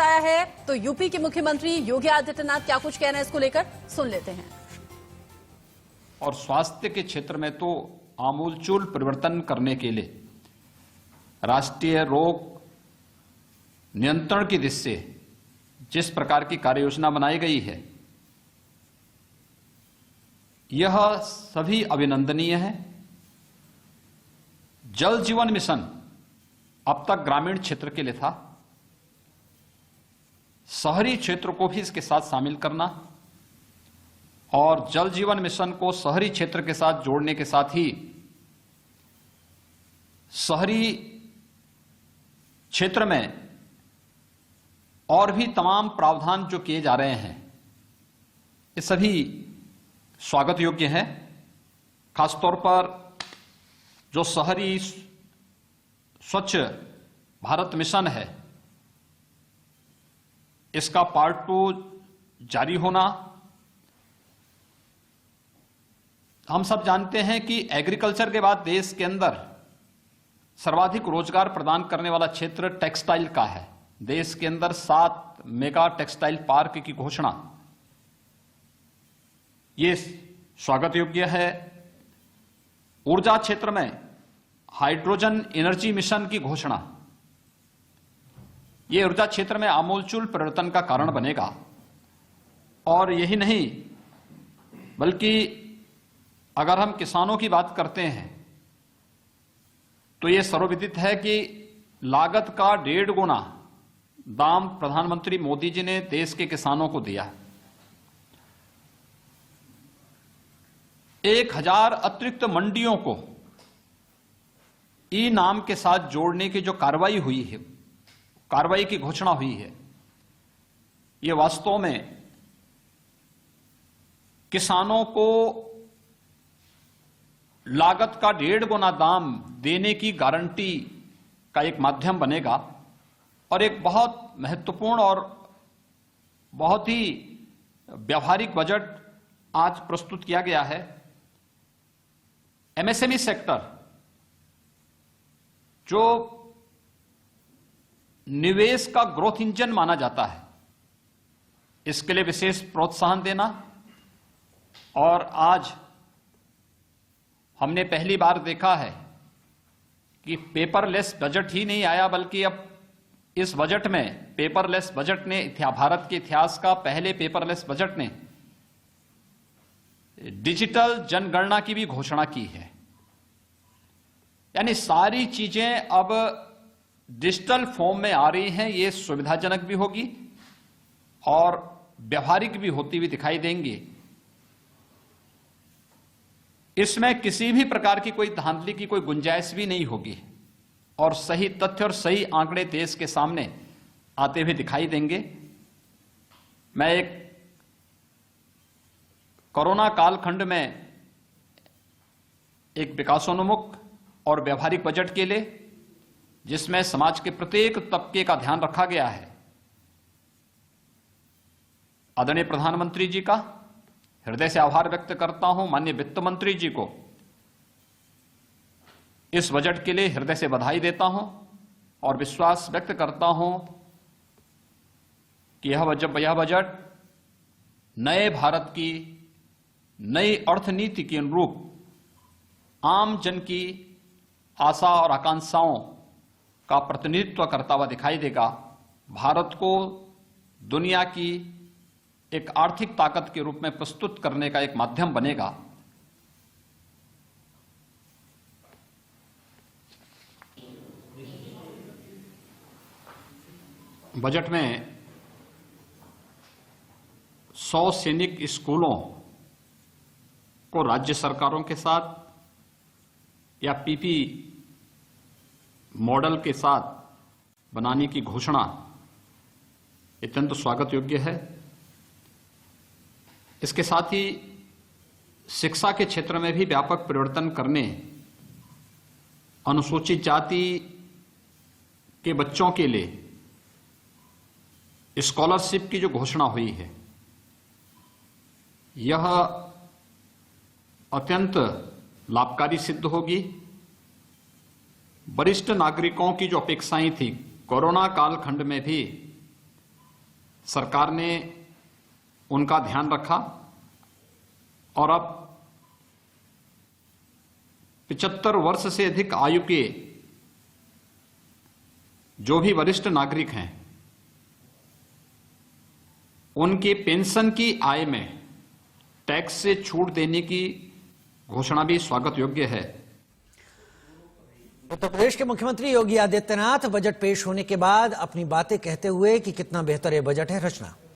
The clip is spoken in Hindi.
बताया है, तो यूपी के मुख्यमंत्री योगी आदित्यनाथ क्या कुछ कहना है इसको लेकर, सुन लेते हैं। और स्वास्थ्य के क्षेत्र में तो आमूलचूल परिवर्तन करने के लिए राष्ट्रीय रोग नियंत्रण की दिशा से जिस प्रकार की कार्य योजना बनाई गई है, यह सभी अभिनंदनीय है। जल जीवन मिशन अब तक ग्रामीण क्षेत्र के लिए था, शहरी क्षेत्र को भी इसके साथ शामिल करना और जल जीवन मिशन को शहरी क्षेत्र के साथ जोड़ने के साथ ही शहरी क्षेत्र में और भी तमाम प्रावधान जो किए जा रहे हैं, ये सभी स्वागत योग्य हैं। खासतौर पर जो शहरी स्वच्छ भारत मिशन है, इसका पार्ट 2 जारी होना। हम सब जानते हैं कि एग्रीकल्चर के बाद देश के अंदर सर्वाधिक रोजगार प्रदान करने वाला क्षेत्र टेक्सटाइल का है। देश के अंदर 7 मेगा टेक्सटाइल पार्क की घोषणा, ये स्वागत योग्य है। ऊर्जा क्षेत्र में हाइड्रोजन एनर्जी मिशन की घोषणा, ये ऊर्जा क्षेत्र में आमूलचूल परिवर्तन का कारण बनेगा। और यही नहीं, बल्कि अगर हम किसानों की बात करते हैं तो यह सर्वविदित है कि लागत का 1.5 गुना दाम प्रधानमंत्री मोदी जी ने देश के किसानों को दिया। 1000 अतिरिक्त मंडियों को ई नाम के साथ जोड़ने की जो कार्रवाई हुई है, कार्रवाई की घोषणा हुई है, यह वास्तव में किसानों को लागत का 1.5 गुना दाम देने की गारंटी का एक माध्यम बनेगा और एक बहुत महत्वपूर्ण और बहुत ही व्यावहारिक बजट आज प्रस्तुत किया गया है। एमएसएमई सेक्टर जो निवेश का ग्रोथ इंजन माना जाता है, इसके लिए विशेष प्रोत्साहन देना। और आज हमने पहली बार देखा है कि पेपरलेस बजट ही नहीं आया, बल्कि अब इस बजट में पेपरलेस बजट ने भारत के इतिहास का पहले पेपरलेस बजट ने डिजिटल जनगणना की भी घोषणा की है। यानी सारी चीजें अब डिजिटल फॉर्म में आ रही हैं। ये सुविधाजनक भी होगी और व्यवहारिक भी होती हुई दिखाई देंगी। इसमें किसी भी प्रकार की कोई धांधली की कोई गुंजाइश भी नहीं होगी और सही तथ्य और सही आंकड़े देश के सामने आते हुए दिखाई देंगे। मैं एक कोरोना कालखंड में एक विकासोन्मुख और व्यवहारिक बजट के लिए, जिसमें समाज के प्रत्येक तबके का ध्यान रखा गया है, आदरणीय प्रधानमंत्री जी का हृदय से आभार व्यक्त करता हूं। माननीय वित्त मंत्री जी को इस बजट के लिए हृदय से बधाई देता हूं और विश्वास व्यक्त करता हूं कि यह बजट नए भारत की नई अर्थनीति के अनुरूप आम जन की आशा और आकांक्षाओं का प्रतिनिधित्व करता हुआ दिखाई देगा। भारत को दुनिया की एक आर्थिक ताकत के रूप में प्रस्तुत करने का एक माध्यम बनेगा। बजट में 100 सैनिक स्कूलों को राज्य सरकारों के साथ या पीपी मॉडल के साथ बनाने की घोषणा अत्यंत स्वागत योग्य है। इसके साथ ही शिक्षा के क्षेत्र में भी व्यापक परिवर्तन करने, अनुसूचित जाति के बच्चों के लिए स्कॉलरशिप की जो घोषणा हुई है, यह अत्यंत लाभकारी सिद्ध होगी। वरिष्ठ नागरिकों की जो अपेक्षाएं थी, कोरोना कालखंड में भी सरकार ने उनका ध्यान रखा और अब 75 वर्ष से अधिक आयु के जो भी वरिष्ठ नागरिक हैं उनके पेंशन की आय में टैक्स से छूट देने की घोषणा भी स्वागत योग्य है। उत्तर प्रदेश के मुख्यमंत्री योगी आदित्यनाथ बजट पेश होने के बाद अपनी बातें कहते हुए कि कितना बेहतर ये बजट है। रचना।